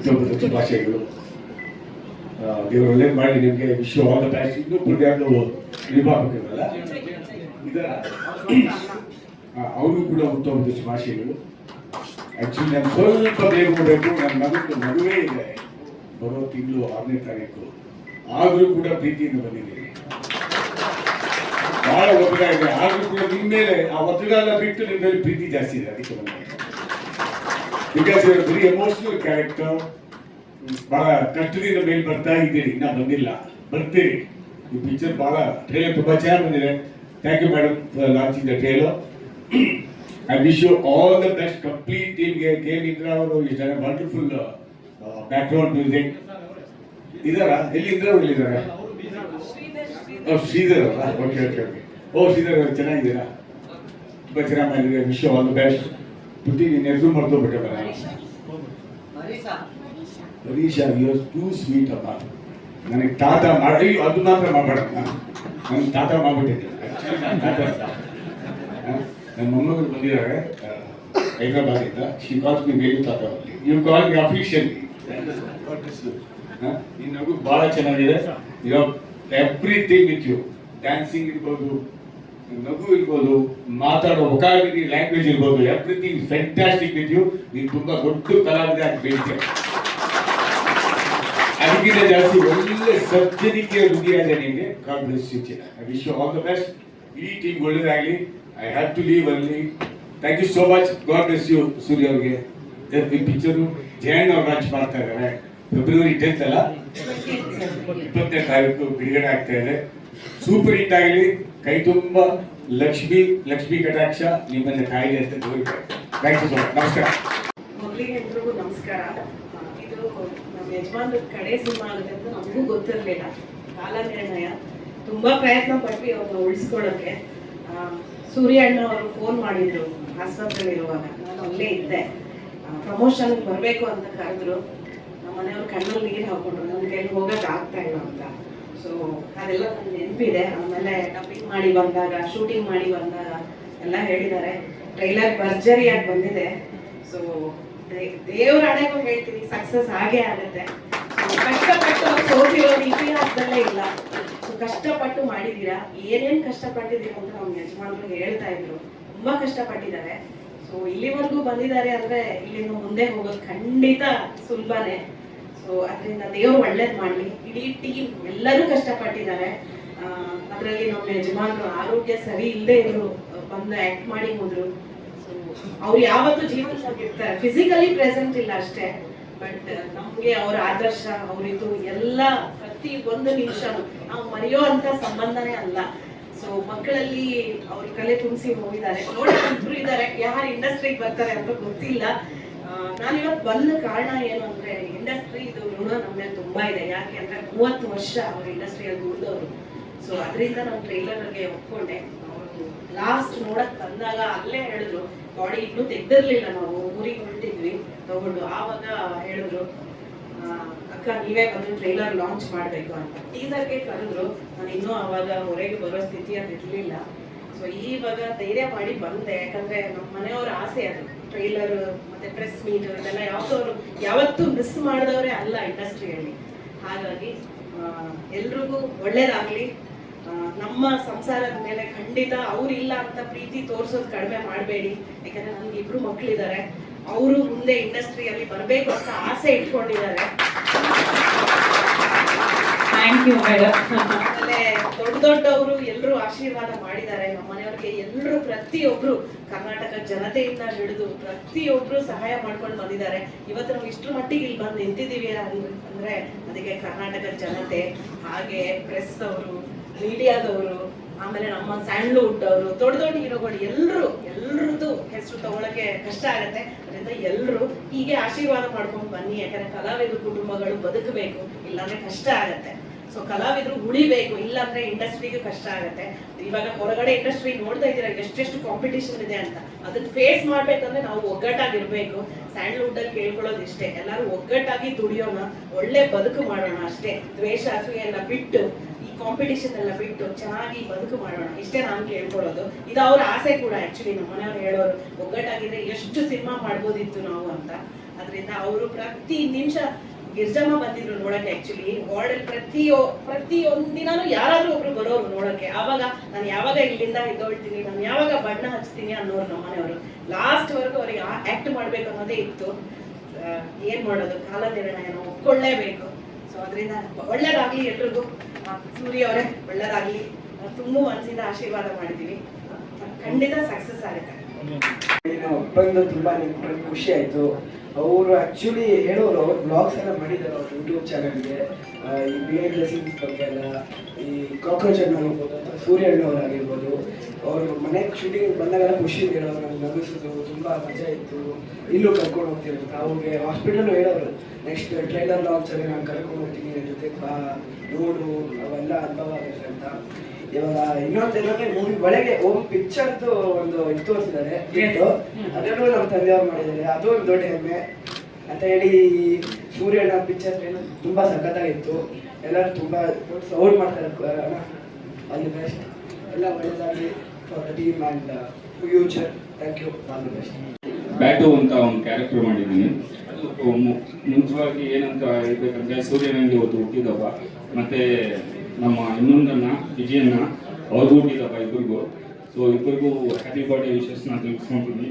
ಹುಟ್ಟುಹಬ್ಬದ ಶುಭಾಶಯಗಳು. ದೇವರು ಒಳ್ಳೇದು ಮಾಡಿ ನಿಮಗೆ ವಿಶ್ವ ಆಲ್ ದ ಬೆಸ್ಟ್. ಇನ್ನೊಬ್ಬರು ಯಾರು ನಿರ್ಮಾಪಕರಲ್ಲ ಇದರ ಅವ್ರಿಗೂ ಕೂಡ ಹುಟ್ಟುಹಬ್ಬದ ಶುಭಾಶಯಗಳು. ಆ್ಯಕ್ಚುಲಿ ನಾನು ಸ್ವಲ್ಪ ಬೇಗ ಹೋಗಬೇಕು, ನನ್ನ ಮದುವೆ ಇದೆ ಬರೋ ತಿಂಗಳು 6ನೇ ತಾರೀಕು. ಆದರೂ ಕೂಡ ಪ್ರೀತಿಯಿಂದ ಬಂದಿದ್ದೀನಿ, ಬಹಳ ಒತ್ತಡ ಇದೆ. ಆದರೂ ಕೂಡ ನಿಮ್ಮ ಮೇಲೆ ಆ ಒತ್ತಡ ಎಲ್ಲ ಬಿಟ್ಟು ನಿಮ್ಮ ಮೇಲೆ ಪ್ರೀತಿ ಜಾಸ್ತಿ ಇದೆ, ಅದಕ್ಕೆ ಬಂದ. ಬಿಕಾಸ್ ಇವರು ವೆರಿ ಎಮೋಷನಲ್ ಕ್ಯಾರೆಕ್ಟರ್. ಬಹಳ ಕಷ್ಟದಿಂದ ಮೇಲೆ ಬರ್ತಾ ಇದ್ದೀರಿ, ಇನ್ನೂ ಬಂದಿಲ್ಲ, ಬರ್ತೀರಿ. ಈ ಪಿಕ್ಚರ್ ಬಹಳ ಟ್ರೇಲರ್ ತುಂಬ ಚೆನ್ನಾಗಿ ಬಂದಿದೆ. Thank you madam for launching the trailer. I wish you all the best. Complete team. K. Indra ಅವರು is done a wonderful background music. ಇದರ ಎಲ್ಲಿ ಇಂದ್ರ ಅವರು ಇಲ್ಲಿದ್ದಾರೆ? ಶ್ರೀಧರ್ ಅವರ. Okay okay okay. ಶ್ರೀಧರ್ ಅವರು ಚೆನ್ನಾಗಿದ್ದೀರಾ? ತುಂಬ ಚೆನ್ನಾಗಿ ಮಾಡಿದ್ದೀರಾ. Wish you all the best. ಪುಟ್ಟಿ ನೀನು ಹೆಸರು ಮರ್ತೋಗ್ಬಿಟ್ಟೆ ಬರ. ಹರೀಶಾ, ಯು ಆರ್ ಟೂ ಸ್ವೀಟ್ ಅಮ್ಮ. ನನಗೆ ತಾತ ಮಾಡಿ ಅದು ಮಾತ್ರ ಮಾಡಬೇಡ, ನನಗೆ ತಾತ ಮಾಡ್ಬಿಟ್ಟಿದ್ದೆ. ತಾತ ನನ್ನ ಮೊಮ್ಮಗಳು ಬಂದಿದ್ದಾರೆ ಹೈದರಾಬಾದಿಂದ. ಶಿ ಕಾಲ್ಸ್ ಮಿ ಮೇಲು ತಾತ ಅವರಲ್ಲಿ. You call me officially. ನಿನ್ನ ನಗು ಭಾಳ ಚೆನ್ನಾಗಿದೆ. You have everything with you. Dancing ಇರ್ಬೋದು, ನಗು ಇರ್ಬೋದು, ಮಾತಾಡೋ ವೊಕಾಬ್ಯುಲರಿ ಲ್ಯಾಂಗ್ವೇಜ್ ಇರ್ಬೋದು, ಎವ್ರಿಥಿಂಗ್ ಫ್ಯಾಂಟಾಸ್ಟಿಕ್ ವಿತ್ ಯು. ನೀನು ತುಂಬ ದೊಡ್ಡ ಕಲಾವಿದ ಆಗಬೇಕು. ಅದಕ್ಕಿಂತ ಜಾಸ್ತಿ ಒಳ್ಳೆ ಸರ್ಜನಿಕೆ ಹೃದಯ ಇದೆ ನಿಮಗೆ. ಗಾಡ್ ಬ್ಲೆಸ್ ಯು ಚಿನ್ನ. I wish you all the best. ಇಡೀ ಟೀಮ್ ಒಳ್ಳೆಯದಾಗಲಿ. I have to leave early. Thank you so much. God bless you, ಸೂರ್ಯ ಅವರಿಗೆ. ಈ ಪಿಕ್ಚರು ಜಯಣ್ಣ ಅವ್ರು ಲಾಂಚ್ ಮಾಡ್ತಾ ಇದ್ದಾರೆ. ಫೆಬ್ರವರಿ 10th ಅಲ್ಲ, 20ನೇ ತಾರೀಕು ಬಿಡುಗಡೆ ಆಗ್ತಾ ಇದೆ. ಸೂಪರ್ ಹಿಟ್ ಆಗಲಿ. ಕೈ ತುಂಬ ಲಕ್ಷ್ಮಿ ಕಟಾಕ್ಷ ನಿಮ್ಮನ್ನ ಕಾಯಿಲೆ ಅಂತ ತೋರಿಸ್ತಾರೆ. Thank you so much. ನಮಸ್ಕಾರ. ಮೊದಲಿಗೆ ಎಲ್ರಿಗೂ ನಮಸ್ಕಾರ. ಇದು ನಮ್ಮ ಯಜಮಾನ್ರ ಕಡೆ ಸಿನಿಮಾ ಆಗುತ್ತೆ ಅಂತ ನಮಗೂ ಗೊತ್ತಿರಲಿಲ್ಲ. ಕಾಲ ನಿರ್ಣಯ ತುಂಬಾ ಪ್ರಯತ್ನ ಪಟ್ವಿ ಅವ್ರನ್ನ ಉಳಿಸ್ಕೊಳ್ಳೋಕೆ. ಸೂರ್ಯ ಅಣ್ಣ ಅವರು ಫೋನ್ ಮಾಡಿದ್ರು ಆಸ್ಪತ್ರೆಯಲ್ಲಿರುವಾಗ. ನಾನು ಅಲ್ಲೇ ಇದ್ದೆ. ಪ್ರಮೋಷನ್ಗೆ ಬರಬೇಕು ಅಂತ ಕರೆದ್ರು. ನಮ್ಮ ಮನೆಯವ್ರು ಕಣ್ಣಲ್ಲಿ ನೀರು ಹಾಕೊಂಡ್ರು, ನನ್ನ ಕೈಲಿ ಹೋಗೋಕೆ ಆಗ್ತಾ ಇಲ್ಲ ಅಂತ. ಸೊ ಅದೆಲ್ಲ ನನಗೆ ನೆನಪಿದೆ. ಆಮೇಲೆ ಡಬ್ಬಿಂಗ್ ಮಾಡಿ ಬಂದಾಗ, ಶೂಟಿಂಗ್ ಮಾಡಿ ಬಂದಾಗ ಎಲ್ಲ ಹೇಳಿದ್ದಾರೆ. ಟ್ರೈಲರ್ ಭರ್ಜರಿಯಾಗಿ ಬಂದಿದೆ. ಸೊ ದೇವ್ರ ಹಣೆಗೂ ಹೇಳ್ತೀನಿ, ಸಕ್ಸಸ್ ಆಗೇ ಆಗುತ್ತೆ. ಕಷ್ಟಪಟ್ಟು ಸೋತಿರೋದು ಇತಿಹಾಸದಲ್ಲೇ ಇಲ್ಲ. ಕಷ್ಟಪಟ್ಟು ಮಾಡಿದ್ದೀರಾ. ಏನೇನು ಕಷ್ಟಪಟ್ಟಿದ್ದೀರಾ ಅಂತ ನಮ್ಮ ಯಜಮಾನರು ಹೇಳ್ತಾ ಇದ್ರು. ತುಂಬಾ ಕಷ್ಟಪಟ್ಟಿದ್ದಾರೆ. ಸೊ ಇಲ್ಲಿವರೆಗೂ ಬಂದಿದ್ದಾರೆ ಅಂದ್ರೆ ಇಲ್ಲಿಂದ ಮುಂದೆ ಹೋಗೋದು ಖಂಡಿತ ಸುಲಭನೇ. ಸೊ ಅದರಿಂದ ದೇವ್ರು ಒಳ್ಳೇದು ಮಾಡಲಿ. ಇಡೀ ಟೀಮ್ ಎಲ್ಲರೂ ಕಷ್ಟಪಟ್ಟಿದ್ದಾರೆ. ಅದರಲ್ಲಿ ನಮ್ಮ ಯಜಮಾನರು ಆರೋಗ್ಯ ಸರಿ ಇಲ್ಲದೆ ಇದ್ರು, ಬಂದು ಆಕ್ಟ್ ಮಾಡಿ ಹೋದ್ರು. ಸೊ ಅವ್ರು ಯಾವತ್ತೂ ಜೀವನದಲ್ಲಿರ್ತಾರೆ, ಫಿಸಿಕಲಿ ಪ್ರೆಸೆಂಟ್ ಇಲ್ಲ ಅಷ್ಟೇ. ಬಟ್ ನಮ್ಗೆ ಅವ್ರ ಆದರ್ಶ, ಅವರಿದು ಎಲ್ಲ ಪ್ರತಿ ಒಂದು ನಿಮಿಷ ನಾವು ಮರೆಯೋ ಅಂತ ಸಂಬಂಧನೇ ಅಲ್ಲ. ಸೊ ಮಕ್ಕಳಲ್ಲಿ ಅವ್ರ ಕಲೆ ತುಂಬಿಸಿ ಹೋಗಿದ್ದಾರೆ. ನೋಡಿ ಇಬ್ರು ಇದ್ದಾರೆ. ಯಾರು ಇಂಡಸ್ಟ್ರಿಗೆ ಬರ್ತಾರೆ ಅಂತ ಗೊತ್ತಿಲ್ಲ. ನಾನಿವತ್ತು ಬಂದ ಕಾರಣ ಏನು ಅಂದ್ರೆ, ಇಂಡಸ್ಟ್ರಿ ಇದು ಋಣ ನಮ್ಮ ಮೇಲೆ ತುಂಬಾ ಇದೆ. ಯಾಕೆ ಅಂದ್ರೆ 30 ವರ್ಷ ಅವ್ರ ಇಂಡಸ್ಟ್ರಿಯಲ್ಲಿ ದುಡಿದವರು. ಸೊ ಅದರಿಂದ ನಾನು ಟ್ರೈಲರ್ಗೆ ಒಪ್ಕೊಂಡೆ. ಅವರು ಲಾಸ್ಟ್ ನೋಡಕ್ ಬಂದಾಗ ಅಲ್ಲೇ ಹೇಳಿದ್ರು, ಬಾಡಿ ಇನ್ನೂ ತೆಗ್ದಿರ್ಲಿಲ್ಲ, ನಾವು ಊರಿಗೆ ಹೊರಟಿದ್ವಿ ತಗೊಂಡು. ಆವಾಗ ಹೇಳಿದ್ರು, ಅಕ್ಕ ನೀವೇ ಬಂದು ಟ್ರೈಲರ್ ಲಾಂಚ್ ಮಾಡಬೇಕು ಅಂತ. ಟೀಸರ್ಗೆ ಕರೆದ್ರು. ನಾನು ಇನ್ನೂ ಆವಾಗ ಹೊರಗೆ ಬರೋ ಸ್ಥಿತಿ ಅದು ಇರಲಿಲ್ಲ. ಸೊ ಇವಾಗ ಧೈರ್ಯ ಮಾಡಿ ಬಂದೆ. ಯಾಕಂದ್ರೆ ನಮ್ಮ ಮನೆಯವ್ರ ಆಸೆ ಅದು. ಟ್ರೈಲರ್ ಮತ್ತೆ ಪ್ರೆಸ್ ಮೀಟ್ ಇದೆಲ್ಲ ಯಾವತ್ತೂ ಮಿಸ್ ಮಾಡಿದವರೇ ಅಲ್ಲ ಇಂಡಸ್ಟ್ರಿಯಲ್ಲಿ. ಹಾಗಾಗಿ ಎಲ್ರಿಗೂ ಒಳ್ಳೇದಾಗ್ಲಿ. ನಮ್ಮ ಸಂಸಾರದ ಮೇಲೆ ಖಂಡಿತ ಅವ್ರಿಲ್ಲ ಅಂತ ಪ್ರೀತಿ ತೋರಿಸೋದು ಕಡಿಮೆ ಮಾಡಬೇಡಿ. ಯಾಕಂದ್ರೆ ನನ್ಗೆ 2 ಮಕ್ಕಳಿದ್ದಾರೆ. ಅವರು ಮುಂದೆ ಇಂಡಸ್ಟ್ರಿಯಲ್ಲಿ ಬರಬೇಕು ಅಂತ ಆಸೆ ಇಟ್ಕೊಂಡಿದ್ದಾರೆ. Thank you madam. ಆಮೇಲೆ ದೊಡ್ಡವರು ಎಲ್ಲರೂ ಆಶೀರ್ವಾದ ಮಾಡಿದ್ದಾರೆ. ನಮ್ಮ ಮನೆಯವ್ರಿಗೆ ಎಲ್ಲರೂ, ಪ್ರತಿಯೊಬ್ರು, ಕರ್ನಾಟಕ ಜನತೆಯಿಂದ ಹಿಡಿದು ಪ್ರತಿಯೊಬ್ರು ಸಹಾಯ ಮಾಡ್ಕೊಂಡು ಬಂದಿದ್ದಾರೆ. ಇವತ್ತು ನಾವು ಇಷ್ಟರ ಮಟ್ಟಿಗೆ ಇಲ್ಲಿ ಬಂದು ನಿಂತಿದ್ದೀವಿ ಅಂದ್ರೆ ಅದಕ್ಕೆ ಕರ್ನಾಟಕದ ಜನತೆ, ಹಾಗೆ ಪ್ರೆಸ್ ಅವರು, ಮೀಡಿಯಾದವರು, ಆಮೇಲೆ ನಮ್ಮ ಸ್ಯಾಂಡ್ಲ್ವುಡ್ ಅವರು, ದೊಡ್ಡ ಹೀರೋಗಳು ಎಲ್ಲರದ್ದು ಹೆಸರು ತಗೊಳಕ್ಕೆ ಕಷ್ಟ ಆಗತ್ತೆ. ಅದರಿಂದ ಎಲ್ಲರೂ ಹೀಗೆ ಆಶೀರ್ವಾದ ಮಾಡ್ಕೊಂಡು ಬನ್ನಿ. ಯಾಕಂದ್ರೆ ಕಲಾವಿದ್ರ ಕುಟುಂಬಗಳು ಬದುಕಬೇಕು, ಇಲ್ಲಾಂದ್ರೆ ಕಷ್ಟ ಆಗತ್ತೆ. ಸೊ ಕಲಾವಿದ್ರು ಉಳಿಬೇಕು, ಇಲ್ಲಾಂದ್ರೆ ಇಂಡಸ್ಟ್ರಿಗೂ ಕಷ್ಟ ಆಗತ್ತೆ. ಇವಾಗ ಹೊರಗಡೆ ಇಂಡಸ್ಟ್ರಿ ನೋಡ್ತಾ ಇದ್ದೀರಾ ಎಷ್ಟೆಷ್ಟು ಕಾಂಪಿಟೇಷನ್ ಇದೆ ಅಂತ. ಅದನ್ನ ಫೇಸ್ ಮಾಡ್ಬೇಕಂದ್ರೆ ನಾವು ಒಗ್ಗಟ್ಟಾಗಿರ್ಬೇಕು. ಸ್ಯಾಂಡ್ಲ್ವುಡ್ ಅಲ್ಲಿ ಕೇಳ್ಕೊಳ್ಳೋದು ಇಷ್ಟೇ, ಎಲ್ಲರೂ ಒಗ್ಗಟ್ಟಾಗಿ ದುಡಿಯೋಣ, ಒಳ್ಳೆ ಬದುಕು ಮಾಡೋಣ ಅಷ್ಟೇ. ದ್ವೇಷ ಅಸೂಯೆ ಎಲ್ಲ ಬಿಟ್ಟು, ಈ ಕಾಂಪಿಟೇಷನ್ ಎಲ್ಲ ಬಿಟ್ಟು ಚೆನ್ನಾಗಿ ಬದುಕು ಮಾಡೋಣ, ಇಷ್ಟೇ ನಾನು ಕೇಳ್ಕೊಳ್ಳೋದು. ಇದು ಅವ್ರ ಆಸೆ ಕೂಡ. ಆಕ್ಚುಲಿ ನಮ್ಮ ಮನೆಯವ್ರು ಹೇಳೋರು, ಒಗ್ಗಟ್ಟಾಗಿದ್ರೆ ಎಷ್ಟು ಸಿನಿಮಾ ಮಾಡ್ಬೋದಿತ್ತು ನಾವು ಅಂತ. ಅದರಿಂದ ಅವರು ಪ್ರತಿ ನಿಮಿಷ ಗಿರ್ಜಮ್ಮ ಬಂದಿದ್ರು ನೋಡಕ್ಕೆ. ಆಕ್ಚುಲಿ ವಾರ್ಡಲ್ಲಿ ಪ್ರತಿಯೊಂದು ದಿನಾನು ಯಾರಾದ್ರೂ ಒಬ್ರು ಬರೋರು ನೋಡಕ್ಕೆ. ಆವಾಗ ನಾನು ಯಾವಾಗ ಇಲ್ಲಿಂದ ಎದ್ದೊಳ್ತೀನಿ, ನಾನು ಯಾವಾಗ ಬಣ್ಣ ಹಚ್ತೀನಿ ಅನ್ನೋರು ನಮ್ಮನೆಯವರು. ಲಾಸ್ಟ್ ವರ್ಗು ಅವರಿಗೆ ಆಕ್ಟ್ ಮಾಡ್ಬೇಕು ಅನ್ನೋದೇ ಇತ್ತು. ಏನ್ ಮಾಡೋದು, ಕಾಲ ನಿರ್ಣಯನ ಒಪ್ಕೊಳ್ಳೇಬೇಕು. ಸೊ ಅದರಿಂದ ಒಳ್ಳೇದಾಗ್ಲಿ ಎಲ್ರಿಗೂ. ಸೂರ್ಯ ಅವರೇ ಒಳ್ಳೇದಾಗ್ಲಿ, ತುಂಬ ಮನಸ್ಸಿಂದ ಆಶೀರ್ವಾದ ಮಾಡಿದೀವಿ. ಖಂಡಿತ ಸಕ್ಸಸ್ ಆಗುತ್ತೆ. ಬಂದು ತುಂಬಾ ಖುಷಿ ಆಯ್ತು. ಅವರು ಆಕ್ಚುಲಿ ಹೇಳೋರು, ಅವ್ರ ಬ್ಲಾಗ್ಸ್ ಎಲ್ಲ ಮಾಡಿದ್ದಾರೆ ಅವ್ರ ಯೂಟ್ಯೂಬ್ ಚಾನಲ್ಗೆ. ಈ ಬಿಹೈಂಡ್ ದ ಸೀನ್ಸ್ ಬಗ್ಗೆ ಎಲ್ಲ, ಈ ಕಾಕ್ರೋಚ್ ಅಣ್ಣ ಆಗಿರ್ಬೋದು ಅಥವಾ ಸೂರ್ಯ ಅಣ್ಣವರಾಗಿರ್ಬೋದು, ಅವ್ರು ಮನೆಗೆ ಶೂಟಿಂಗ್ ಬಂದಾಗೆಲ್ಲ ಖುಷಿ ಹೇಳೋರು, ನಮ್ಗೆ ನಗಿಸೋದು ತುಂಬ ಮಜಾ ಇತ್ತು. ಇಲ್ಲೂ ಕರ್ಕೊಂಡು ಹೋಗ್ತಿದ್ರು. ಅವ್ರಿಗೆ ಹಾಸ್ಪಿಟಲ್ ಹೇಳೋರು, ನೆಕ್ಸ್ಟ್ ಟ್ರೈಲರ್ ಲಾಂಚಲ್ಲಿ ನಾನು ಕರ್ಕೊಂಡು ಹೋಗ್ತೀನಿ, ನನ್ನ ಜೊತೆ ಬಾ ನೋಡು, ಅವೆಲ್ಲ ಅನುಭವ ಆಗುತ್ತೆ ಅಂತ. ಇವಾಗ ಇನ್ನೊಂದೇನಂದ್ರೆ ಮೂವಿ ಒಳಗೆ ಹೋಗಿ ಪಿಕ್ಚರ್ದು ಒಂದು ಇದು ತೋರಿಸಿದ್ದಾರೆ, ಅದನ್ನು ನಮ್ಮ ತಂದೆಯವ್ರು ಮಾಡಿದ್ದಾರೆ. ಅದು ಒಂದು ದೊಡ್ಡ ಹೆಮ್ಮೆ ಅಂತ ಹೇಳಿ. ಸೂರ್ಯಣ್ಣ ಪಿಕ್ಚರ್ ತುಂಬಾ ಸಖತ್ತಾಗಿತ್ತು. ಎಲ್ಲರೂ ತುಂಬಾ ಸಪೋರ್ಟ್ ಮಾಡ್ತಾರೆ. ಆಲ್ ದಿ ಬೆಸ್ಟ್, ಎಲ್ಲ ಒಳ್ಳೆಯದಾಗಿ for the team and future. Thank you, all the best. ಬ್ಯಾಟು ಅಂತ ಒಂದು ಕ್ಯಾರೆಕ್ಟರ್ ಮಾಡಿದ್ದೀನಿ. ಅದು ಮುಂಚವಾಗಿ ಏನಂತ ಹೇಳ್ಬೇಕಂದ್ರೆ, ಸೂರ್ಯನಲ್ಲಿ ಇವತ್ತು ಹುಟ್ಟಿದಪ್ಪ, ಮತ್ತೆ ನಮ್ಮ ಇನ್ನೊಂದನ್ನ ವಿಜಯನ್ನ ಅವ್ರಿಗೂ ಹುಟ್ಟಿದಪ್ಪ ಇಬ್ಬರಿಗೂ. ಸೊ ಇಬ್ಬರಿಗೂ ಹ್ಯಾಪಿ ಬರ್ಡೇ ವಿಶಸ್ನ ತಿಳಿಸ್ಕೊತೀನಿ.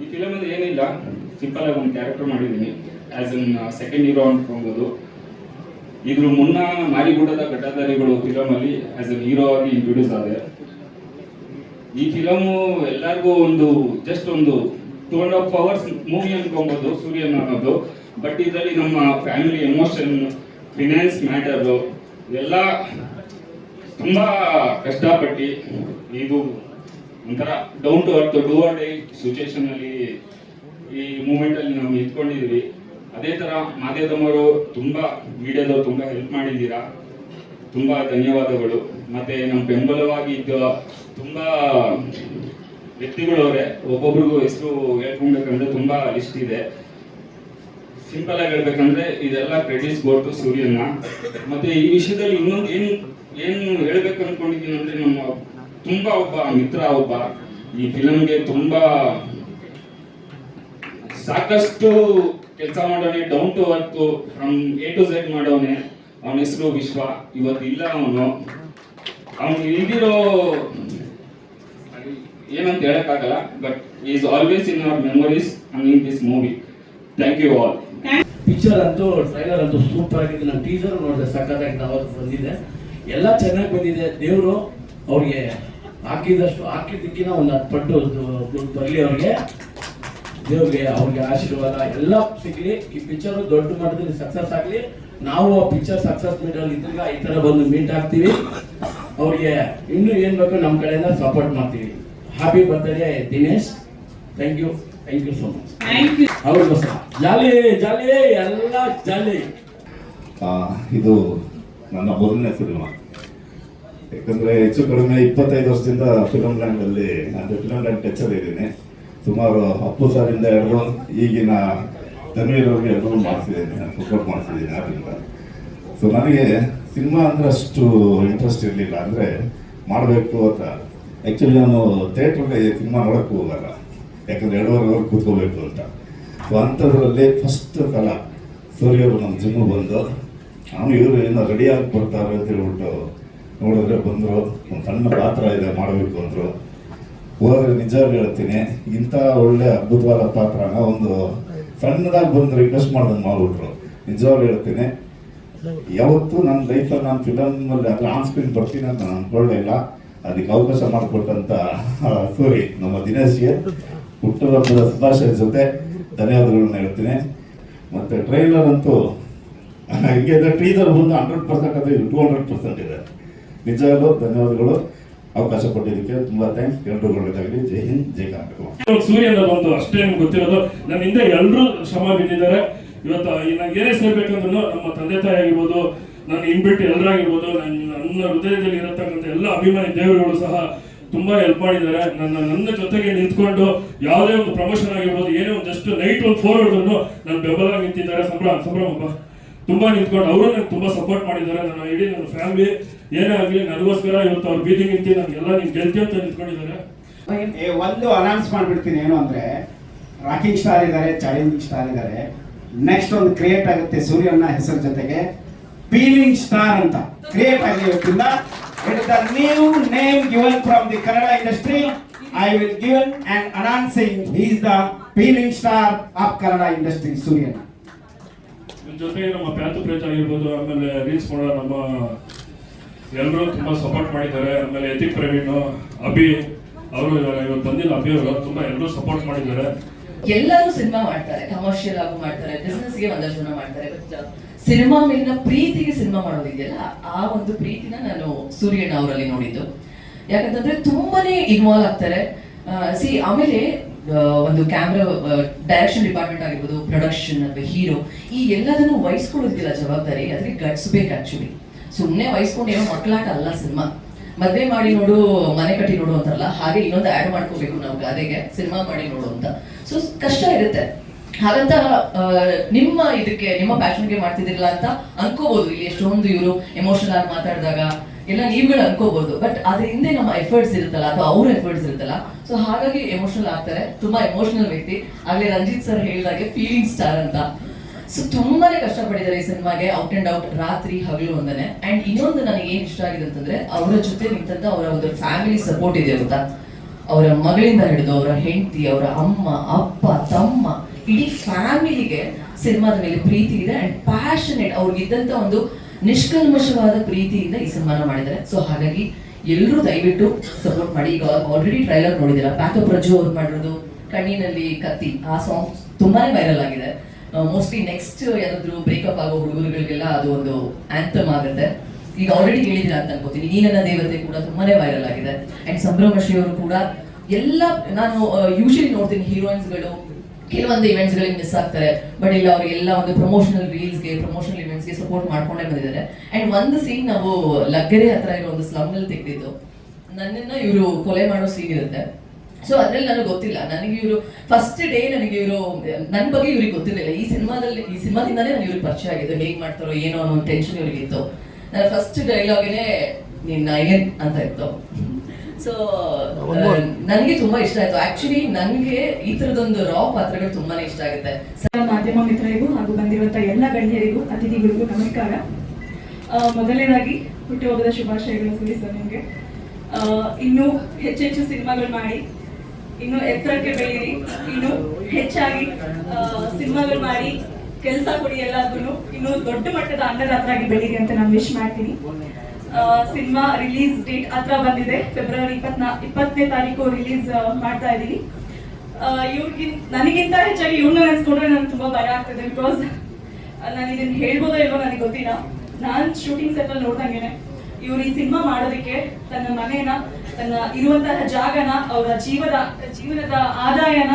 ಈ ಫಿಲಮಲ್ಲಿ ಏನಿಲ್ಲ, ಸಿಂಪಲ್ ಆಗಿ ಒಂದು ಕ್ಯಾರೆಕ್ಟರ್ ಮಾಡಿದ್ದೀನಿ ಆ್ಯಸ್ ಅನ್ ಸೆಕೆಂಡ್ ಹೀರೋ ಅನ್ಕೊಬೋದು. ಇದ್ರ ಮುನ್ನ ಮಾರಿಗುಡ್ಡದ ಘಟ್ಟಧಾರಿಗಳು ಫಿಲಮಲ್ಲಿ ಆ್ಯಸ್ ಅನ್ ಹೀರೋ ಆಗಿ ಇಂಟ್ರೊಡ್ಯೂಸ್ ಆದೆ. ಈ ಫಿಲಮು ಎಲ್ಲರಿಗೂ ಒಂದು ಜಸ್ಟ್ ಒಂದು 2.5 hours ಮೂವಿ ಅನ್ಕೊಬೋದು ಸೂರ್ಯನ್ ಅನ್ನೋದು. ಬಟ್ ಇದರಲ್ಲಿ ನಮ್ಮ ಫ್ಯಾಮಿಲಿ ಎಮೋಷನ್, ಫಿನಾನ್ಸ್ ಮ್ಯಾಟರು ಎಲ್ಲ ತುಂಬ ಕಷ್ಟಪಟ್ಟು ಇದು ಒಂಥರ down to earth do or die ಸಿಚುವೇಶನಲ್ಲಿ ಈ ಮೂಮೆಂಟಲ್ಲಿ ನಾವು ನಿಂತ್ಕೊಂಡಿದ್ವಿ. ಅದೇ ಥರ ಮಾದೇದಮ್ಮವರು ತುಂಬ ಮೀಡಿಯಾದವರು ತುಂಬ ಹೆಲ್ಪ್ ಮಾಡಿದ್ದೀರಾ, ತುಂಬ ಧನ್ಯವಾದಗಳು. ಮತ್ತು ನಮ್ಮ ಬೆಂಬಲವಾಗಿ ಇದ್ದ ತುಂಬ ವ್ಯಕ್ತಿಗಳವರೇ, ಒಬ್ಬೊಬ್ರಿಗೂ ಹೆಸರು ಹೇಳ್ಕೊಬೇಕಂದ್ರೆ ತುಂಬ ಲಿಸ್ಟ್ ಇದೆ. ಸಿಂಪಲ್ ಆಗಿ ಹೇಳ್ಬೇಕಂದ್ರೆ ಇದೆಲ್ಲ ಕ್ರೆಡಿಟ್ಸ್ ಗೋ ಟು ಸೂರ್ಯನ. ಮತ್ತೆ ಈ ವಿಷಯದಲ್ಲಿ ಇನ್ನೊಂದು ಏನು ಹೇಳ್ಬೇಕು ಅನ್ಕೊಂಡಿದ್ದೀನಿ ಅಂದ್ರೆ, ನಮ್ಮ ತುಂಬಾ ಒಬ್ಬ ಮಿತ್ರ, ಒಬ್ಬ ಈ ಫಿಲಮ್ಗೆ ತುಂಬಾ ಸಾಕಷ್ಟು ಕೆಲಸ ಮಾಡೋನೆ, down to earth from A to Z ಮಾಡೋನೆ. ಅವನ ಹೆಸರು ವಿಶ್ವ. ಇವತ್ತಿಲ್ಲ ಅವನು ಇಲ್ದಿರೋ ಏನಂತ ಹೇಳಕ್ಕಾಗಲ್ಲ. But is always in our memories and in this movie. Thank you all. Picture ಅಂತೂ ಟ್ರೈಲರ್ ಅಂತೂ ಸೂಪರ್ ಆಗಿದೆ. ನಾನು ಟೀಸರ್ ನೋಡಿದೆ, ಸಖತ್ತಾಗಿ ಅವತ್ತು ಬಂದಿದೆ, ಎಲ್ಲ ಚೆನ್ನಾಗಿ ಬಂದಿದೆ. ದೇವರು ಅವ್ರಿಗೆ ಹಾಕಿದ್ದಕ್ಕಿಂತ ಒಂದು 10 ಪಟ್ಟು ದುಡ್ಡು ಬರಲಿ ಅವ್ರಿಗೆ. ದೇವ್ರಿಗೆ ಅವ್ರಿಗೆ ಆಶೀರ್ವಾದ ಎಲ್ಲ ಸಿಗ್ಲಿ. ಈ ಪಿಕ್ಚರ್ ದೊಡ್ಡ ಮಟ್ಟದಲ್ಲಿ ಸಕ್ಸಸ್ ಆಗಲಿ. ನಾವು ಆ ಪಿಕ್ಚರ್ ಸಕ್ಸಸ್ ಮೀಟಲ್ಲಿ ಇದ್ದಾಗ ಈ ಥರ ಬಂದು ಮೀಟ್ ಆಗ್ತೀವಿ. ಅವ್ರಿಗೆ ಇನ್ನೂ ಏನು ಬೇಕೋ ನಮ್ಮ ಕಡೆಯಿಂದ ಸಪೋರ್ಟ್ ಮಾಡ್ತೀವಿ. Happy birthday Dinesh. Thank you so much. ಹೌದು ಸರ್, ಜಾಲಿ ಜಾಲಿ ಎಲ್ಲ ಜಾಲಿ. ಇದು ನನ್ನ ಮೊದಲನೇ ಸಿನಿಮಾ. ಯಾಕಂದರೆ ಹೆಚ್ಚು ಕಡಿಮೆ 25 ವರ್ಷದಿಂದ ಫಿಲಮ್ ಲ್ಯಾಂಡಲ್ಲಿ, ಅಂದರೆ ಫಿಲಮ್ ಲ್ಯಾಂಡ್ ಟಚಲ್ಲಿ ಇದ್ದೀನಿ. ಸುಮಾರು ಅಪ್ಪು ಸಾರಿಂದ ಹಿಡಿದು ಈಗಿನ ತನ್ವೀರ್ ಅವ್ರಿಗೆ ಎಲ್ಲರೂ ಮಾಡಿಸಿದ್ದೀನಿ, ಸಪೋರ್ಟ್ ಮಾಡಿಸಿದ್ದೀನಿ ಅದರಿಂದ. ಸೊ ನನಗೆ ಸಿನಿಮಾ ಅಂದರೆ ಅಷ್ಟು ಇಂಟ್ರೆಸ್ಟ್ ಇರಲಿಲ್ಲ, ಅಂದರೆ ಮಾಡಬೇಕು ಅಂತ. ಆ್ಯಕ್ಚುಲಿ ನಾನು ಥಿಯೇಟ್ರಲ್ಲಿ ಸಿನಿಮಾ ನೋಡೋಕ್ಕೆ ಹೋಗಲ್ಲ, ಯಾಕಂದರೆ 2.5 hour ಕೂತ್ಕೋಬೇಕು ಅಂತ. ಸೊ ಅಂಥದ್ರಲ್ಲಿ ಫಸ್ಟ್ ಸಲ ಸೂರ್ಯವರು ನಮ್ಮ ಜಿಮ್ಮಿಗೆ ಬಂದು, ಇವರು ಏನೋ ರೆಡಿಯಾಗಿ ಬರ್ತಾರೆ ಅಂತ ಹೇಳ್ಬಿಟ್ಟು ನೋಡಿದ್ರೆ ಬಂದರು. ಒಂದು ಸಣ್ಣ ಪಾತ್ರ ಇದೆ ಮಾಡಬೇಕು ಅಂದರು. ಹೋದ್ರೆ ನಿಜವಾಗಿ ಹೇಳ್ತೀನಿ, ಇಂಥ ಒಳ್ಳೆ ಅದ್ಭುತವಾದ ಪಾತ್ರನ ಒಂದು ಸಣ್ಣದಾಗಿ ಬಂದು ರಿಕ್ವೆಸ್ಟ್ ಮಾಡ್ದಂಗೆ ಮಾಡಿಬಿಟ್ರು. ನಿಜವಾಗಿ ಹೇಳ್ತೀನಿ, ಯಾವತ್ತೂ ನನ್ನ ಲೈಫಲ್ಲಿ ನಾನು ಫಿಲಮಲ್ಲಿ ಅಂದರೆ ಆನ್ ಸ್ಕ್ರೀನ್ ಬರ್ತೀನಿ ಅಂತ ನಾನು ಅಂದ್ಕೊಳ್ಳಿಲ್ಲ. ಅದಕ್ಕೆ ಅವಕಾಶ ಮಾಡಿಕೊಟ್ಟಂಥ ಸೂರಿ ನಮ್ಮ ದಿನೇಶ್ಗೆ ಹುಟ್ಟುಹಬ್ಬದ ಶುಭಾಶಯ ಜೊತೆ ಧನ್ಯವಾದಗಳನ್ನ ಹೇಳ್ತೀನಿ. ಮತ್ತು ಟ್ರೈಲರ್ ಅಂತೂ ಹಿಂಗೆ ಇದೆ, ಟೀಸರ್ ಬಂದು 100% ಅದು 200% ಇದೆ. ನಿಜವಾಗ್ಲೂ ಧನ್ಯವಾದಗಳು. ಅವಕಾಶ ಕೊಟ್ಟಿದ್ದಕ್ಕೆ ತುಂಬಾ ಥ್ಯಾಂಕ್ಸ್. ಎಲ್ಲರೂ ಒಳ್ಳೆದಾಗಲಿ. ಜೈ ಹಿಂದ್, ಜೈ ಕರ್ನಾಟಕ. ಸೂರ್ಯನ ಒಂದು ಅಷ್ಟೇ ಗೊತ್ತಿರೋದು. ನನ್ನ ಹಿಂದೆ ಎಲ್ಲರೂ ಶ್ರಮ ಬಿದ್ದಿದ್ದಾರೆ. ಇವತ್ತು ನಂಗೆ ಏನೇ ಸೇರ್ಬೇಕಂದ್ರೂ ನಮ್ಮ ತಂದೆ ತಾಯಿ ಆಗಿರ್ಬೋದು, ನನ್ನ ಇನ್ಬಿಟ್ಟು ಎಲ್ಲರಾಗಿರ್ಬೋದು, ನನ್ನ ಹೃದಯದಲ್ಲಿ ಇರತಕ್ಕಂಥ ಎಲ್ಲ ಅಭಿಮಾನಿ ದೇವರುಗಳು ಸಹ ತುಂಬಾ ಹೆಲ್ಪ್ ಮಾಡಿದ್ದಾರೆ. ನನ್ನ ಜೊತೆಗೆ ನಿಂತ್ಕೊಂಡು ಯಾವುದೇ ಒಂದು ಪ್ರಮೋಷನ್ ಆಗಿರ್ಬೋದು, ಏನೇ ಒಂದು ಜಸ್ಟ್ ನೈಟ್ ಒಂದು 4 ಹೊಡೆದ್ರು ನನ್ನ ಬೆಂಬಲ ನಿಂತಿದ್ದಾರೆ. ಸಂಭ್ರಮ ತುಂಬಾ ನಿಂತ್ಕೊಂಡು ಅವರು ನನಗೆ ತುಂಬಾ ಸಪೋರ್ಟ್ ಮಾಡಿದ್ದಾರೆ. ನನ್ನ ಇಡೀ ನನ್ನ ಫ್ಯಾಮಿಲಿ ಏನೇ ಆಗಲಿ ನನಗೋಸ್ಕರ ಇವತ್ತು ಅವ್ರು ಬೀದಿ ನಿಂತು ನನಗೆಲ್ಲ ನಿನ್ ಗೆಲ್ತಿ ಅಂತ ನಿಂತ್ಕೊಂಡಿದ್ದಾರೆ. ಒಂದು ಅನೌನ್ಸ್ ಮಾಡ್ಬಿಡ್ತೀನಿ. ಏನು ಅಂದ್ರೆ ರಾಕಿಂಗ್ ಸ್ಟಾರ್ ಇದ್ದಾರೆ, ಚಾಲೆಂಜಿಂಗ್ ಸ್ಟಾರ್ ಇದ್ದಾರೆ. ನೆಕ್ಸ್ಟ್ ಒಂದು ಕ್ರಿಯೇಟ್ ಆಗುತ್ತೆ ಸೂರ್ಯನ ಹೆಸರು ಜೊತೆಗೆ ಪೀಲಿಂಗ್ ಸ್ಟಾರ್ ಅಂತ ಕ್ರಿಯೇಟ್ ಆಗಿ ಇವತ್ತಿಂದ. It is the new name given from the Kannada industry. I will given and announcing he is the peeling star of Kannada industry, Suryan. ಜೊತೆಗೆ ನಮ್ಮ ಪ್ಯಾತು ಪ್ರೇತ ಆಗಿರ್ಬೋದು, ಆಮೇಲೆ ರೀಲ್ಸ್ ಮಾಡೋ ನಮ್ಮ ಎಲ್ಲರೂ ತುಂಬ ಸಪೋರ್ಟ್ ಮಾಡಿದ್ದಾರೆ. ಆಮೇಲೆ ಯತಿಕ್ ಪ್ರವೀಣ್, ಅಭಿ ಅವರು ಇವತ್ತು ಬಂದಿಲ್ಲ, ಅಭಿ ಅವರು ತುಂಬ ಎಲ್ಲರೂ ಸಪೋರ್ಟ್ ಮಾಡಿದ್ದಾರೆ. ಎಲ್ಲರೂ ಸಿನಿಮಾ ಮಾಡ್ತಾರೆ, ಕಮರ್ಷಿಯಲ್ ಆಗು ಮಾಡ್ತಾರೆ, ಬಿಸ್ನೆಸ್ಗೆ ಒಂದಷ್ಟು ಜನ ಮಾಡ್ತಾರೆ. ಬಟ್ ಸಿನಿಮಾ ಮೇಲಿನ ಪ್ರೀತಿಗೆ ಸಿನಿಮಾ ಮಾಡೋದಿದೆಯಲ್ಲ, ಆ ಒಂದು ಪ್ರೀತಿನ ನಾನು ಸೂರ್ಯಣ್ಣ ಅವರಲ್ಲಿ ನೋಡಿದ್ದು. ಯಾಕಂತಂದ್ರೆ ತುಂಬಾನೇ ಇನ್ವಾಲ್ವ್ ಆಗ್ತಾರೆ. ಆಮೇಲೆ ಒಂದು ಕ್ಯಾಮ್ರಾ ಡೈರೆಕ್ಷನ್ ಡಿಪಾರ್ಟ್ಮೆಂಟ್ ಆಗಿರ್ಬೋದು, ಪ್ರೊಡಕ್ಷನ್ ಅಥವಾ ಹೀರೋ, ಈ ಎಲ್ಲದನ್ನು ವಹಿಸ್ಕೊಳ್ಳೋದಿಲ್ಲ ಜವಾಬ್ದಾರಿ. ಅದಕ್ಕೆ ಗಟ್ಸ್ಬೇಕು ಆಕ್ಚುಲಿ. ಸುಮ್ಮನೆ ವಹಿಸ್ಕೊಂಡು ಏನೋ ಮಕ್ಕಳಾಟ ಅಲ್ಲ ಸಿನಿಮಾ. ಮದ್ವೆ ಮಾಡಿ ನೋಡು, ಮನೆ ಕಟ್ಟಿ ನೋಡು ಅಂತಾರಲ್ಲ, ಹಾಗೆ ಇನ್ನೊಂದು ಆ್ಯಡ್ ಮಾಡ್ಕೋಬೇಕು ನಾವು ಗಾದೆಗೆ, ಸಿನಿಮಾ ಮಾಡಿ ನೋಡು ಅಂತ. ಸೊ ಕಷ್ಟ ಇರುತ್ತೆ. ಹಾಗಂತ ನಿಮ್ಮ ಇದಕ್ಕೆ, ನಿಮ್ಮ ಪ್ಯಾಷನ್ಗೆ ಮಾಡ್ತಿದ್ದಿಲ್ಲ ಅಂತ ಅನ್ಕೋಬಹುದು. ಇಲ್ಲಿ ಎಷ್ಟೊಂದು ಇವರು ಎಮೋಷನಲ್ ಆಗಿ ಮಾತಾಡಿದಾಗ ಎಲ್ಲ ನೀವುಗಳು ಅನ್ಕೋಬಹುದು. ಬಟ್ ಅದ್ರ ಹಿಂದೆ ನಮ್ಮ ಎಫರ್ಟ್ಸ್ ಇರುತ್ತಲ್ಲ, ಅಥವಾ ಅವ್ರ ಎಫರ್ಟ್ಸ್ ಇರುತ್ತಲ್ಲ, ಸೊ ಹಾಗಾಗಿ ಎಮೋಷನಲ್ ಆಗ್ತಾರೆ. ತುಂಬಾ ಎಮೋಷನಲ್ ವ್ಯಕ್ತಿ. ಆಗ್ಲೇ ರಂಜಿತ್ ಸರ್ ಹೇಳಿದಾಗೆ ಫೀಲಿಂಗ್ ಸ್ಟಾರ್ ಅಂತ. ಸೊ ತುಂಬಾನೇ ಕಷ್ಟಪಟ್ಟಿದ್ದಾರೆ ಈ ಸಿನಿಮಾಗೆ, ಔಟ್ ಅಂಡ್ ಔಟ್, ರಾತ್ರಿ ಹಗಲು ಒಂದನೆ. ಅಂಡ್ ಇನ್ನೊಂದು ನನಗೆ ಏನ್ ಇಷ್ಟ ಆಗಿದೆ ಅಂತಂದ್ರೆ, ಅವರ ಜೊತೆ ನಿಂತ ಅವರ ಒಂದು ಫ್ಯಾಮಿಲಿ ಸಪೋರ್ಟ್ ಇದೆ ಗೊತ್ತಾ. ಅವರ ಮಗಳಿಂದ ಹಿಡಿದು ಅವರ ಹೆಂಡತಿ, ಅವರ ಅಮ್ಮ, ಅಪ್ಪ, ತಮ್ಮ, ಇಡೀ ಫ್ಯಾಮಿಲಿಗೆ ಸಿನಿಮಾದ ಮೇಲೆ ಪ್ರೀತಿ ಇದೆ. ಅಂಡ್ ಪ್ಯಾಷನೇಟ್, ಅವ್ರಿಗಿದ್ದಂತ ಒಂದು ನಿಷ್ಕಲ್ಮಶವಾದ ಪ್ರೀತಿಯಿಂದ ಈ ಸಿನಿಮಾನ ಮಾಡಿದ್ದಾರೆ. ಸೊ ಹಾಗಾಗಿ ಎಲ್ಲರೂ ದಯವಿಟ್ಟು ಸಪೋರ್ಟ್ ಮಾಡಿ. ಈಗ ಆಲ್ರೆಡಿ ಟ್ರೈಲರ್ ನೋಡಿದಿರ, ಪ್ಯಾಕೋ ಪ್ರಜು ಅವ್ರು ಮಾಡಿರೋದು ಕಣ್ಣಿನಲ್ಲಿ ಕತ್ತಿ, ಆ ಸಾಂಗ್ ತುಂಬಾನೇ ವೈರಲ್ ಆಗಿದೆ. ಮೋಸ್ಟ್ಲಿ ನೆಕ್ಸ್ಟ್ ಯಾರಾದ್ರೂ ಬ್ರೇಕಪ್ ಆಗೋ ಹುಡುಗರುಗಳಿಗೆಲ್ಲ ಅದು ಒಂದು ಆಂಥಮ್ ಆಗುತ್ತೆ. ಈಗ ಆಲ್ರೆಡಿ ಹೇಳಿದಿರ ಅಂತ ಅನ್ಕೋತೀನಿ. ಈ ನನ್ನ ದೇವತೆ ಕೂಡ ತುಂಬಾನೇ ವೈರಲ್ ಆಗಿದೆ. ಅಂಡ್ ಸಂಭ್ರಮಶ್ರೀ ಅವರು ಕೂಡ ಎಲ್ಲ, ನಾನು ಯೂಶಲಿ ನೋಡ್ತೀನಿ ಹೀರೋಯಿನ್ಸ್ಗಳು ಕೆಲವೊಂದು ಇವೆಂಟ್ಸ್ ಗಳಿಗೆ ಮಿಸ್ ಆಗ್ತಾರೆ. ಬಟ್ ಇಲ್ಲ, ಅವರಿಗೆಲ್ಲ ಒಂದು ಪ್ರಮೋಷನಲ್ ರೀಲ್ಸ್ಗೆ, ಪ್ರಮೋಷನಲ್ ಇವೆಂಟ್ಸ್ಗೆ ಸಪೋರ್ಟ್ ಮಾಡ್ಕೊಂಡೇ ಬಂದಿದ್ದಾರೆ. ಅಂಡ್ ಒಂದು ಸೀನ್ ನಾವು ಲಗ್ಗೆರೆ ಹತ್ರ ಇರೋ ಒಂದು ಸ್ಲಮ್ ನಲ್ಲಿ ತೆಗೆದಿದ್ದು, ನನ್ನನ್ನ ಇವರು ಕೊಲೆ ಮಾಡೋ ಸೀನ್ ಇರುತ್ತೆ. ಸೊ ಅದ್ರಲ್ಲಿ ನನಗೆ ಗೊತ್ತಿಲ್ಲ, ನನಗೆ ಇವರು ಫಸ್ಟ್ ಡೇ ನನಗೆ ಇವರು ನನ್ನ ಬಗ್ಗೆ ಇವ್ರಿಗೆ ಗೊತ್ತಿರಲಿಲ್ಲ. ಈ ಸಿನಿಮಾದಿಂದಾನೇ ನನಗೆ ಇವ್ರಿಗೆ ಪರಿಚಯ ಆಗಿದ್ದು. ಹೇಗ್ ಮಾಡ್ತಾರೋ ಏನೋ ಅನ್ನೋ ಟೆನ್ಷನ್ ಇವ್ರಿಗೆ ಇತ್ತು. ನನ್ನ ಫಸ್ಟ್ ಡೈಲಾಗೇನೆ ನಿನ್ನ ಏನ್ ಅಂತ ಇತ್ತು. ಸೊ ನನಗೆ ತುಂಬಾ ಇಷ್ಟ ಆಯ್ತು. ಆಕ್ಚುಲಿ ನನಗೆ ಈ ತರದೊಂದು ರಾ ಪಾತ್ರಗಳು ತುಂಬಾನೇ ಇಷ್ಟ ಆಗುತ್ತೆ. ಮಾಧ್ಯಮ ಮಿತ್ರರಿಗೂ ಹಾಗೂ ಬಂದಿರುವಂತಹ ಎಲ್ಲ ಗಣ್ಯರಿಗೂ, ಅತಿಥಿಗಳಿಗೂ ನಮಸ್ಕಾರ. ಮೊದಲನೇದಾಗಿ ಹುಟ್ಟುಹಬ್ಬದ ಶುಭಾಶಯಗಳು ಸರ್ ನಿಮಗೆ. ಇನ್ನೂ ಹೆಚ್ಚೆಚ್ಚು ಸಿನಿಮಾಗಳು ಮಾಡಿ, ಇನ್ನು ಎತ್ತರಕ್ಕೆ ಬೆಳೀರಿ, ಇನ್ನು ಹೆಚ್ಚಾಗಿ ಸಿನಿಮಾಗಳು ಮಾಡಿ ಕೆಲಸ ಕೊಡಿ ಎಲ್ಲರಿಗೂ. ಇನ್ನು ದೊಡ್ಡ ಮಟ್ಟದ ಅನ್ನದಾತರಾಗಿ ಬೆಳೀರಿ ಅಂತ ನಾನು ವಿಶ್ ಮಾಡ್ತೀನಿ. ಸಿನಿಮಾ ರಿಲೀಸ್ ಡೇಟ್ ಹತ್ರ ಬಂದಿದೆ. ಫೆಬ್ರವರಿ 20ನೇ ತಾರೀಕು ರಿಲೀಸ್ ಮಾಡ್ತಾ ಇದ್ದೀನಿ. ನನಗಿಂತ ಹೆಚ್ಚಾಗಿ ಇವ್ರನ್ನ ನೆನೆಸ್ಕೊಂಡ್ರೆ ನನಗೆ ತುಂಬಾ ಭಯ ಆಗ್ತದೆ. ಬಿಕಾಸ್ ನಾನು ಇದನ್ನ ಹೇಳ್ಬೋದೋ ಇಲ್ವೋ ನನಗೆ ಗೊತ್ತಿಲ್ಲ. ನಾನು ಶೂಟಿಂಗ್ ಸೆಟ್ ಅಲ್ಲಿ ನೋಡ್ದಂಗೆನೆ ಇವ್ರು ಈ ಸಿನಿಮಾ ಮಾಡೋದಕ್ಕೆ ತನ್ನ ಮನೇನ, ತನ್ನ ಇರುವಂತಹ ಜಾಗನ, ಅವರ ಜೀವನದ ಆದಾಯನ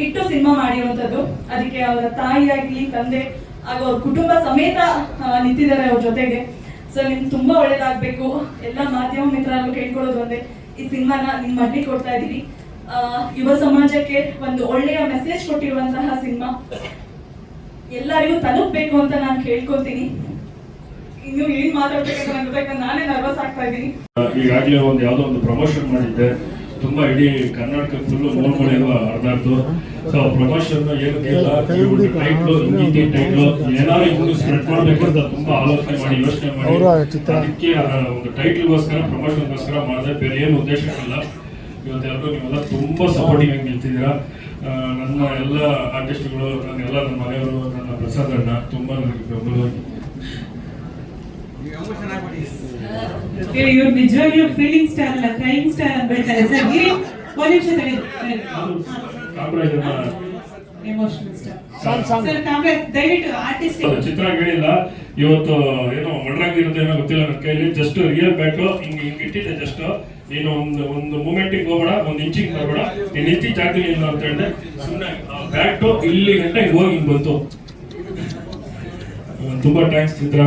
ಇಟ್ಟು ಸಿನಿಮಾ ಮಾಡಿರುವಂತದ್ದು. ಅದಕ್ಕೆ ಅವರ ತಾಯಿಯಾಗ್ಲಿ, ತಂದೆ ಹಾಗೂ ಅವ್ರ ಕುಟುಂಬ ಸಮೇತ ನಿಂತಿದ್ದಾರೆ ಅವ್ರ ಜೊತೆಗೆ. ಸೊ ನಿಮ್ಗೆ ತುಂಬಾ ಒಳ್ಳೇದಾಗ್ಬೇಕು. ಎಲ್ಲ ಮಾಧ್ಯಮ ಮಿತ್ರರಲ್ಲೂ ಕೇಳ್ಕೊಳ್ಳೋದು ಒಂದೇ, ಈ ಸಿನಿಮಾನ ನಿಮ್ ಮಡ್ಲಿಗೆ ಕೊಡ್ತಾ ಇದೀವಿ. ಯುವ ಸಮಾಜಕ್ಕೆ ಒಂದು ಒಳ್ಳೆಯ ಮೆಸೇಜ್ ಕೊಟ್ಟಿರುವಂತಹ ಸಿನಿಮಾ ಎಲ್ಲರಿಗೂ ತಲುಪಬೇಕು ಅಂತ ನಾನು ಕೇಳ್ಕೊತೀನಿ. ಇನ್ನು ಏನ್ ಮಾತಾಡ್ಬೇಕಂತ ನಂಗೆ ಗೊತ್ತಾಯ್ತು, ನಾನೇ ನರ್ವಸ್ ಆಗ್ತಾ ಇದ್ದೀನಿ. ಈಗಾಗಲೇ ಒಂದು ಯಾವುದೋ ಒಂದು ಪ್ರಮೋಷನ್ ಮಾಡಿದ್ದೆ, ತುಂಬಾ ಇಡೀ ಕರ್ನಾಟಕ ಫುಲ್ ಮೂಲ್ಗಳೆಲ್ಲ ಹರಿದಾಡ್ತು. ಸೊ ಪ್ರಮೋಷನ್ ಏನಕ್ಕೆಲ್ಲ ಟೈಟ್ಲು, ಹಿಂದಿ ಟೈಟ್ಲು ಏನಾದ್ರು ಹಿಂಗೆ ಸ್ಪ್ರೆಡ್ ಮಾಡ್ಬೇಕಂತ ತುಂಬಾ ಆಲೋಚನೆ ಮಾಡಿ, ಯೋಚನೆ ಮಾಡಿ, ಅದಕ್ಕೆ ಒಂದು ಟೈಟ್ಲ್ಗೋಸ್ಕರ, ಪ್ರಮೋಷನ್ಗೋಸ್ಕರ ಮಾಡಿದೆ. ಬೇರೆ ಏನು ಉದ್ದೇಶ ಇಲ್ಲ. ಇವತ್ತೆಲ್ಲರೂ ನೀವೆಲ್ಲ ತುಂಬಾ ಸಪೋರ್ಟಿಂಗ್ ಆಗಿ ನಿಲ್ತಿದ್ದೀರಾ. ನನ್ನ ಎಲ್ಲ ಆರ್ಟಿಸ್ಟ್ಗಳು, ನನ್ನ ಮನೆಯವರು, ನನ್ನ ಪ್ರಸಾದ್ ಅಣ್ಣ ತುಂಬಾ ನನಗೆ ಬೆಂಬಲ. ಇವ್ರು ನಿಜವಾಗ್ಲೂ ಫೀಲಿಂಗ್ ಸ್ಟಾರ್ ಅಲ್ಲ, ಕ್ರೈಮ್ ಸ್ಟಾರ್ ಅಂತ ಹೇಳ್ತಾರೆ ಸರ್. ಒಂದು ನಿಮಿಷ ಎಮೋಷನಲ್ ಸ್ಟಾರ್ ಸರ್. ಕಾಮ್ರಾಜ್ ದಯವಿಟ್ಟು ಆರ್ಟಿಸ್ಟ್ ಚಿತ್ರ ಹೇಳಿಲ್ಲ ಇವತ್ತು, ಏನೋ ಮಡ್ರಾಗಿ ಇರುತ್ತೆ ಏನೋ ಗೊತ್ತಿಲ್ಲ ನನ್ನ ಕೈಲಿ. ಜಸ್ಟ್ ರಿಯಲ್ ಬ್ಯಾಟು ಹಿಂಗೆ ಇಟ್ಟಿದ್ದೆ. ಜಸ್ಟ್ ನೀನು ಒಂದು ಮೂಮೆಂಟಿಗೆ ಹೋಗ್ಬೇಡ, ಒಂದು ಇಂಚಿಗೆ ಬರಬೇಡ, ನೀನು ನಿಂತಿ ಜಾಗದಲ್ಲಿ ಇಲ್ಲ ಅಂತ ಹೇಳಿದೆ. ಸುಮ್ಮನೆ ಬ್ಯಾಟು ಇಲ್ಲಿ ಗಂಟೆ ಹಿಂಗೆ ಹೋಗಿ ಹಿಂಗೆ ಬಂತು. ತುಂಬಾ ಥ್ಯಾಂಕ್ಸ್ ಚಿತ್ರ.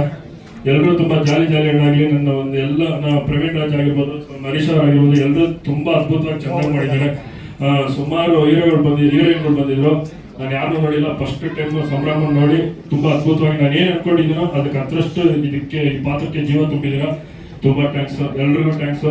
ಎಲ್ಲರೂ ತುಂಬಾ ಜಾಲಿ ಹಣ್ಣಾಗ್ಲಿ. ನನ್ನ ಒಂದು ಎಲ್ಲ ಪ್ರವೀಣ್ ರಾಜ್ ಆಗಿರ್ಬೋದು, ಹರೀಶ್ ಅವ್ರು ಆಗಿರ್ಬೋದು, ಎಲ್ಲರೂ ತುಂಬಾ ಅದ್ಭುತವಾಗಿ ಚೆನ್ನಾಗಿ ಮಾಡಿದ್ದಾರೆ. ಸುಮಾರು ಹೀರೋಯಿನ್ಗಳು ಬಂದಿದ್ರು. ನಾನು ಯಾರನ್ನೂ ನೋಡಿಲ್ಲ, ಫಸ್ಟ್ ಟೈಮ್ ಸಂಭ್ರಮ ನೋಡಿ ತುಂಬಾ ಅದ್ಭುತವಾಗಿ ನಾನು ಏನ್ ಅನ್ಕೊಂಡಿದ್ದೀನೋ ಅದಕ್ಕೆ ಹತ್ತರಷ್ಟು ಇದಕ್ಕೆ, ಈ ಪಾತ್ರಕ್ಕೆ ಜೀವ ತುಂಬಿದ್ದೀರಾ. ತುಂಬಾ ಥ್ಯಾಂಕ್ಸ್, ಎಲ್ರಿಗೂ ಥ್ಯಾಂಕ್ಸ್.